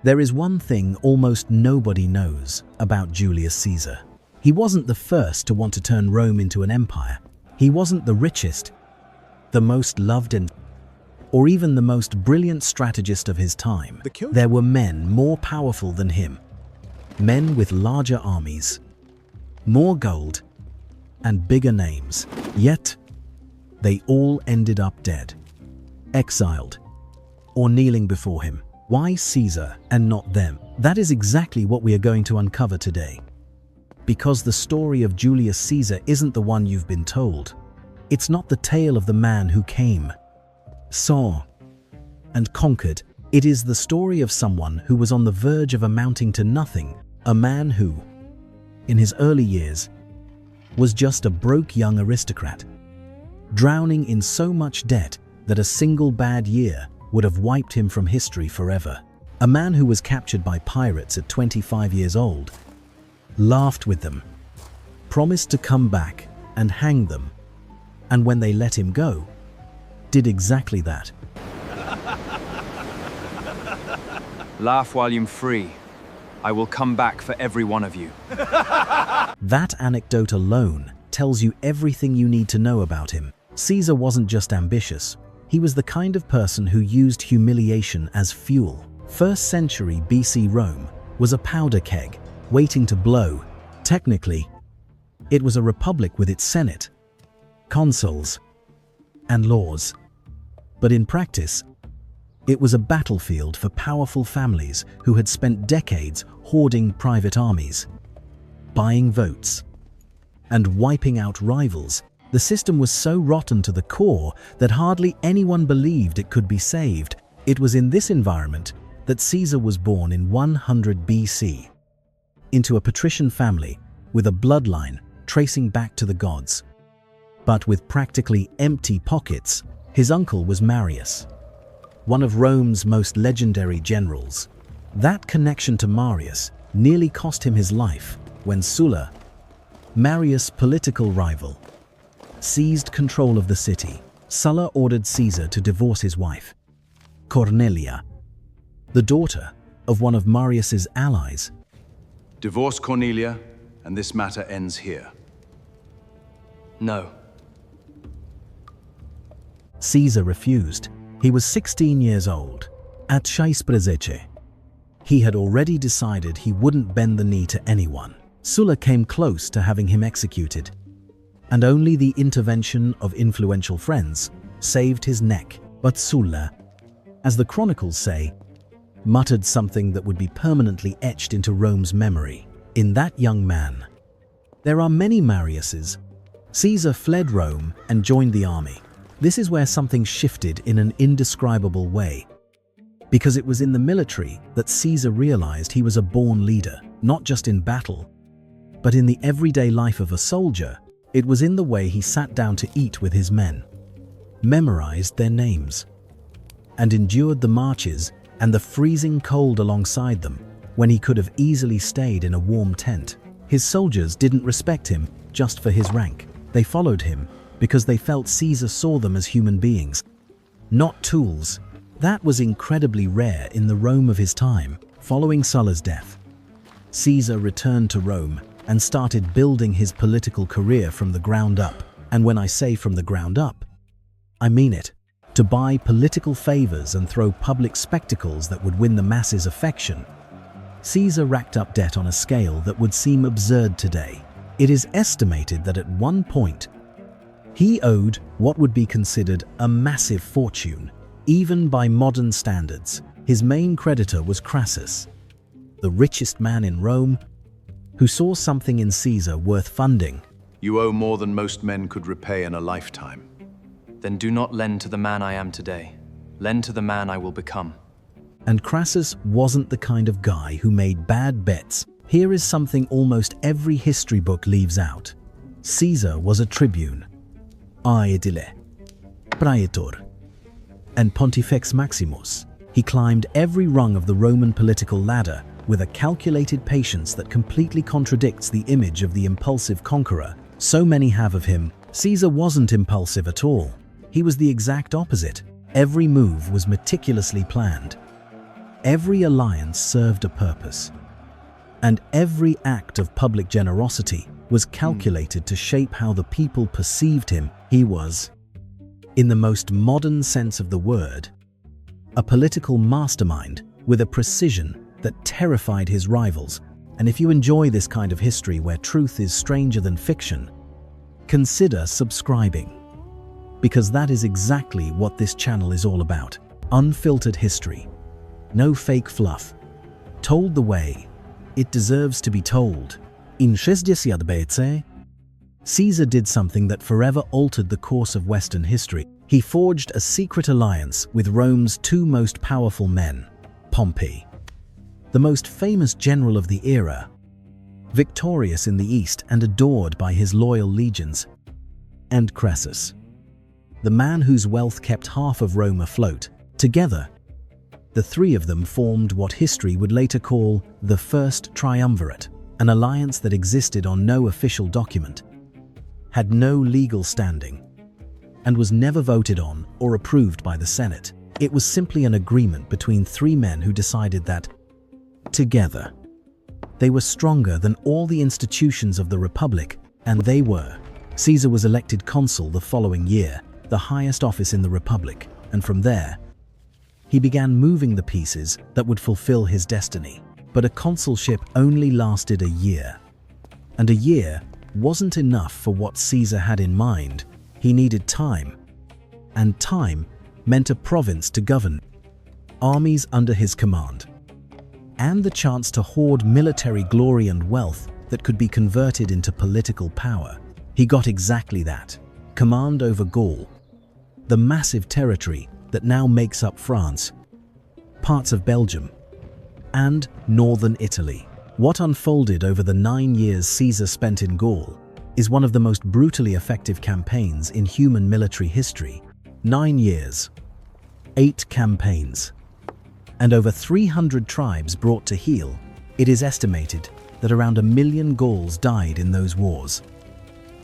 There is one thing almost nobody knows about Julius Caesar. He wasn't the first to want to turn Rome into an empire. He wasn't the richest, the most loved, or even the most brilliant strategist of his time. There were men more powerful than him. Men with larger armies, more gold, and bigger names. Yet, they all ended up dead, exiled, or kneeling before him. Why Caesar and not them? That is exactly what we are going to uncover today. Because the story of Julius Caesar isn't the one you've been told. It's not the tale of the man who came, saw, and conquered. It is the story of someone who was on the verge of amounting to nothing, a man who, in his early years, was just a broke young aristocrat, drowning in so much debt that a single bad year would have wiped him from history forever. A man who was captured by pirates at 25 years old, laughed with them, promised to come back and hang them, and when they let him go, did exactly that. Laugh while you're free. I will come back for every one of you. That anecdote alone tells you everything you need to know about him. Caesar wasn't just ambitious. He was the kind of person who used humiliation as fuel. First century BC Rome was a powder keg, waiting to blow. Technically, it was a republic with its senate, consuls, and laws. But in practice, it was a battlefield for powerful families who had spent decades hoarding private armies, buying votes, and wiping out rivals. The system was so rotten to the core that hardly anyone believed it could be saved. It was in this environment that Caesar was born in 100 BC, into a patrician family with a bloodline tracing back to the gods. But with practically empty pockets, his uncle was Marius, one of Rome's most legendary generals. That connection to Marius nearly cost him his life when Sulla, Marius' political rival, seized control of the city. Sulla ordered Caesar to divorce his wife, Cornelia, the daughter of one of Marius's allies. Divorce Cornelia, and this matter ends here. No. Caesar refused. He was 16 years old. At Caisprazece, he had already decided he wouldn't bend the knee to anyone. Sulla came close to having him executed, and only the intervention of influential friends saved his neck. But Sulla, as the chronicles say, muttered something that would be permanently etched into Rome's memory. In that young man, there are many Mariuses. Caesar fled Rome and joined the army. This is where something shifted in an indescribable way, because it was in the military that Caesar realized he was a born leader, not just in battle, but in the everyday life of a soldier. It was in the way he sat down to eat with his men, memorized their names, and endured the marches and the freezing cold alongside them when he could have easily stayed in a warm tent. His soldiers didn't respect him just for his rank. They followed him because they felt Caesar saw them as human beings, not tools. That was incredibly rare in the Rome of his time. Following Sulla's death, Caesar returned to Rome and started building his political career from the ground up. And when I say from the ground up, I mean it. To buy political favors and throw public spectacles that would win the masses' affection, Caesar racked up debt on a scale that would seem absurd today. It is estimated that at one point, he owed what would be considered a massive fortune, even by modern standards. His main creditor was Crassus, the richest man in Rome, who saw something in Caesar worth funding. You owe more than most men could repay in a lifetime. Then do not lend to the man I am today. Lend to the man I will become. And Crassus wasn't the kind of guy who made bad bets. Here is something almost every history book leaves out. Caesar was a tribune, aedile, praetor, and pontifex maximus. He climbed every rung of the Roman political ladder with a calculated patience that completely contradicts the image of the impulsive conqueror so many have of him. Caesar wasn't impulsive at all. He was the exact opposite. Every move was meticulously planned. Every alliance served a purpose, and every act of public generosity was calculated to shape how the people perceived him. He was, in the most modern sense of the word, a political mastermind with a precision that terrified his rivals. And if you enjoy this kind of history where truth is stranger than fiction, consider subscribing, because that is exactly what this channel is all about. Unfiltered history, no fake fluff, told the way it deserves to be told. In 60 Caesar did something that forever altered the course of Western history. He forged a secret alliance with Rome's two most powerful men, Pompey, the most famous general of the era, victorious in the east and adored by his loyal legions, and Crassus, the man whose wealth kept half of Rome afloat. Together, the three of them formed what history would later call the First Triumvirate, an alliance that existed on no official document, had no legal standing, and was never voted on or approved by the Senate. It was simply an agreement between three men who decided that, together, they were stronger than all the institutions of the Republic, and they were. Caesar was elected consul the following year, the highest office in the Republic, and from there, he began moving the pieces that would fulfill his destiny. But a consulship only lasted a year, and a year wasn't enough for what Caesar had in mind. He needed time, and time meant a province to govern, armies under his command, and the chance to hoard military glory and wealth that could be converted into political power. He got exactly that: command over Gaul, the massive territory that now makes up France, parts of Belgium, and northern Italy. What unfolded over the 9 years Caesar spent in Gaul is one of the most brutally effective campaigns in human military history. 9 years, 8 campaigns, and over 300 tribes brought to heel. It is estimated that around 1 million Gauls died in those wars,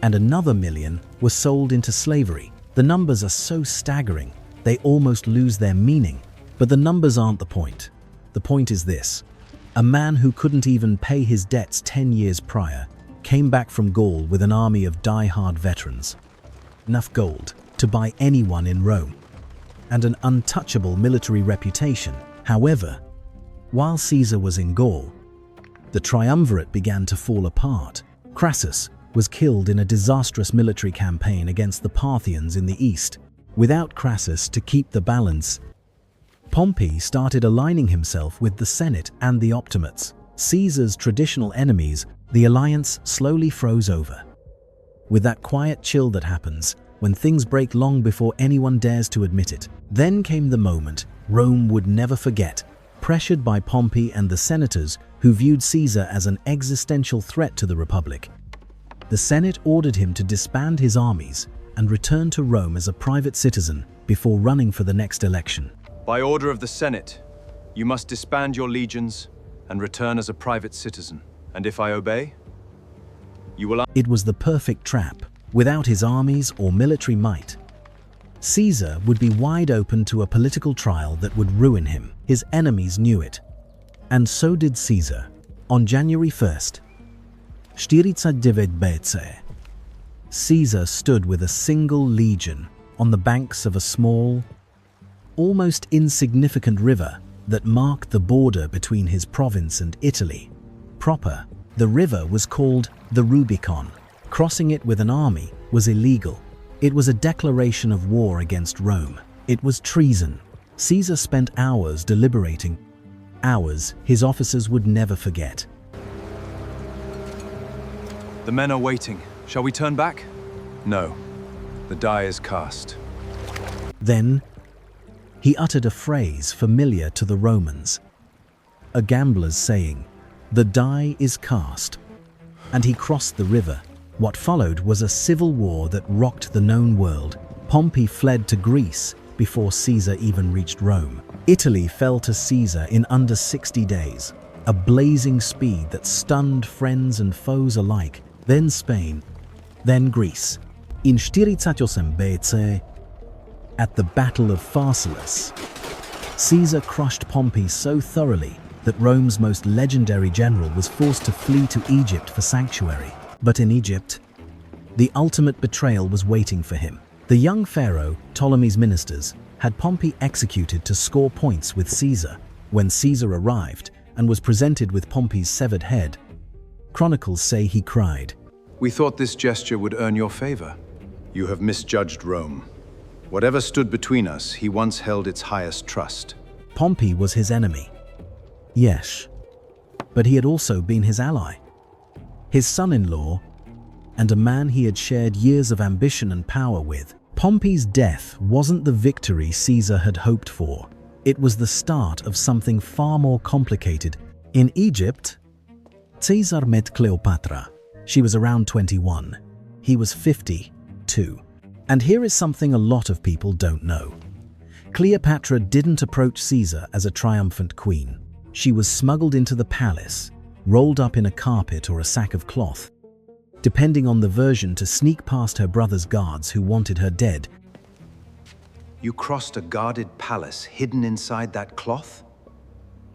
and another 1 million were sold into slavery. The numbers are so staggering, they almost lose their meaning. But the numbers aren't the point. The point is this: a man who couldn't even pay his debts 10 years prior came back from Gaul with an army of die-hard veterans, enough gold to buy anyone in Rome, and an untouchable military reputation. However, while Caesar was in Gaul, the triumvirate began to fall apart. Crassus was killed in a disastrous military campaign against the Parthians in the east. Without Crassus to keep the balance, Pompey started aligning himself with the Senate and the Optimates, Caesar's traditional enemies. The alliance slowly froze over, with that quiet chill that happens when things break long before anyone dares to admit it. Then came the moment Rome would never forget. Pressured by Pompey and the senators who viewed Caesar as an existential threat to the Republic, the Senate ordered him to disband his armies and return to Rome as a private citizen before running for the next election. By order of the Senate, you must disband your legions and return as a private citizen. And if I obey, you will... It was the perfect trap. Without his armies or military might, Caesar would be wide open to a political trial that would ruin him. His enemies knew it, and so did Caesar. On January 1st, 49 Caesar stood with a single legion on the banks of a small, almost insignificant river that marked the border between his province and Italy proper. The river was called the Rubicon. Crossing it with an army was illegal. It was a declaration of war against Rome. It was treason. Caesar spent hours deliberating, hours his officers would never forget. The men are waiting. Shall we turn back? No. The die is cast. Then, he uttered a phrase familiar to the Romans, a gambler's saying, "The die is cast," and he crossed the river. What followed was a civil war that rocked the known world. Pompey fled to Greece before Caesar even reached Rome. Italy fell to Caesar in under 60 days, a blazing speed that stunned friends and foes alike. Then Spain, then Greece. In 48 BC, at the Battle of Pharsalus, Caesar crushed Pompey so thoroughly that Rome's most legendary general was forced to flee to Egypt for sanctuary. But in Egypt, the ultimate betrayal was waiting for him. The young pharaoh, Ptolemy's ministers, had Pompey executed to score points with Caesar. When Caesar arrived and was presented with Pompey's severed head, chronicles say he cried, "We thought this gesture would earn your favor." You have misjudged Rome. Whatever stood between us, he once held its highest trust. Pompey was his enemy. Yes, but he had also been his ally, his son-in-law, and a man he had shared years of ambition and power with. Pompey's death wasn't the victory Caesar had hoped for. It was the start of something far more complicated. In Egypt, Caesar met Cleopatra. She was around 21. He was 52. And here is something a lot of people don't know. Cleopatra didn't approach Caesar as a triumphant queen. She was smuggled into the palace, rolled up in a carpet or a sack of cloth, depending on the version, to sneak past her brother's guards who wanted her dead. You crossed a guarded palace hidden inside that cloth?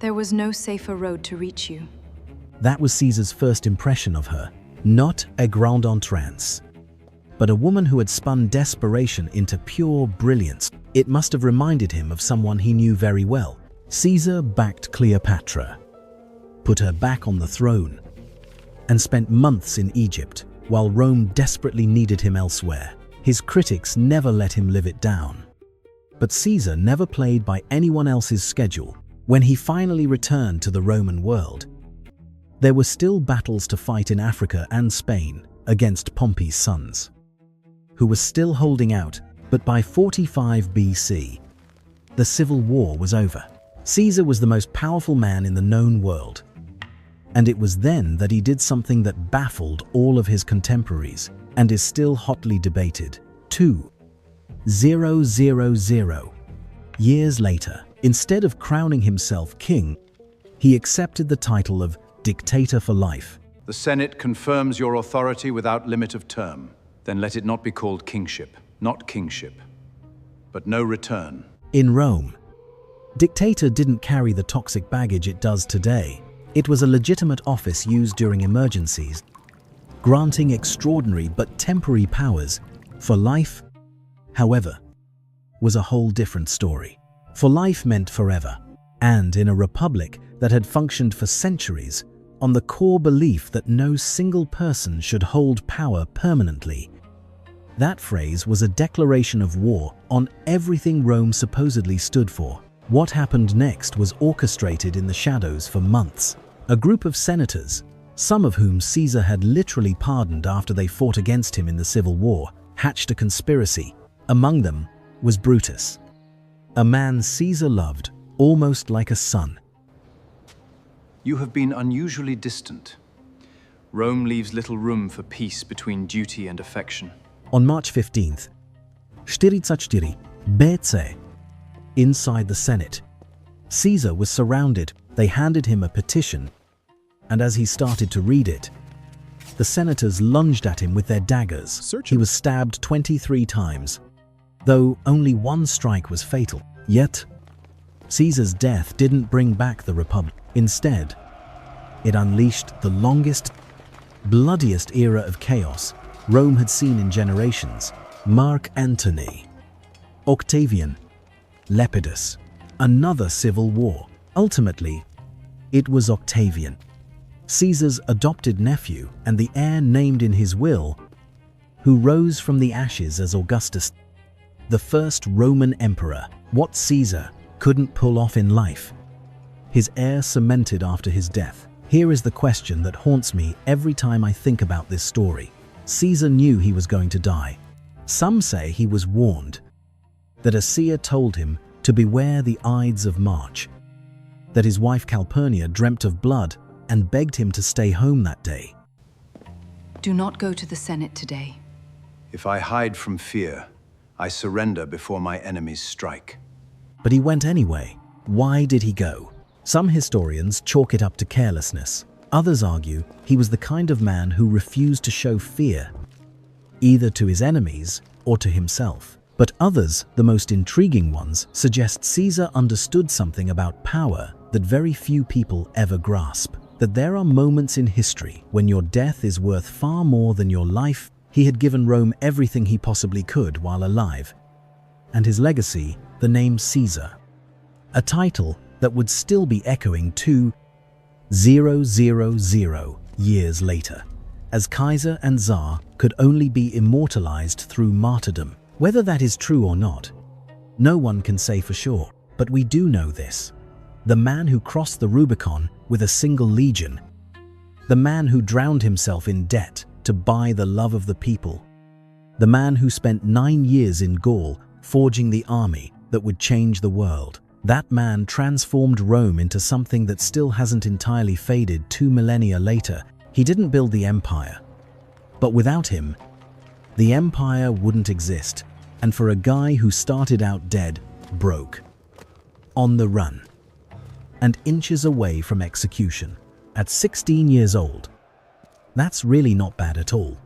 There was no safer road to reach you. That was Caesar's first impression of her. Not a grande entrance, but a woman who had spun desperation into pure brilliance. It must have reminded him of someone he knew very well. Caesar backed Cleopatra, put her back on the throne, and spent months in Egypt while Rome desperately needed him elsewhere. His critics never let him live it down. But Caesar never played by anyone else's schedule. When he finally returned to the Roman world, there were still battles to fight in Africa and Spain against Pompey's sons, who was still holding out. But by 45 BC, the civil war was over. Caesar was the most powerful man in the known world, and it was then that he did something that baffled all of his contemporaries and is still hotly debated. 2,000 years later, instead of crowning himself king, he accepted the title of Dictator for life. The Senate confirms your authority without limit of term. Then let it not be called kingship. Not kingship, but no return. In Rome, Dictator didn't carry the toxic baggage it does today. It was a legitimate office used during emergencies, granting extraordinary but temporary powers. For life, however, was a whole different story. For life meant forever, and in a republic that had functioned for centuries on the core belief that no single person should hold power permanently. That phrase was a declaration of war on everything Rome supposedly stood for. What happened next was orchestrated in the shadows for months. A group of senators, some of whom Caesar had literally pardoned after they fought against him in the civil war, hatched a conspiracy. Among them was Brutus, a man Caesar loved almost like a son. You have been unusually distant. Rome leaves little room for peace between duty and affection. On March 15th, 44 BC, inside the Senate, Caesar was surrounded. They handed him a petition, and as he started to read it, the senators lunged at him with their daggers. He was stabbed 23 times, though only one strike was fatal. Yet, Caesar's death didn't bring back the Republic. Instead, it unleashed the longest, bloodiest era of chaos Rome had seen in generations. Mark Antony, Octavian, Lepidus, another civil war. Ultimately, it was Octavian, Caesar's adopted nephew and the heir named in his will, who rose from the ashes as Augustus, the first Roman emperor. What Caesar couldn't pull off in life, his heir cemented after his death. Here is the question that haunts me every time I think about this story. Caesar knew he was going to die. Some say he was warned, that a seer told him to beware the Ides of March, that his wife Calpurnia dreamt of blood and begged him to stay home that day. Do not go to the Senate today. If I hide from fear, I surrender before my enemies strike. But he went anyway. Why did he go? Some historians chalk it up to carelessness. Others argue he was the kind of man who refused to show fear, either to his enemies or to himself. But others, the most intriguing ones, suggest Caesar understood something about power that very few people ever grasp. That there are moments in history when your death is worth far more than your life. He had given Rome everything he possibly could while alive. And his legacy, the name Caesar. A title that would still be echoing 2,000 years later, as Kaiser and Tsar could only be immortalized through martyrdom. Whether that is true or not, no one can say for sure, but we do know this. The man who crossed the Rubicon with a single legion, the man who drowned himself in debt to buy the love of the people, the man who spent 9 years in Gaul forging the army that would change the world. That man transformed Rome into something that still hasn't entirely faded 2 millennia later. He didn't build the empire, but without him, the empire wouldn't exist. And for a guy who started out dead, broke, on the run, and inches away from execution, at 16 years old, that's really not bad at all.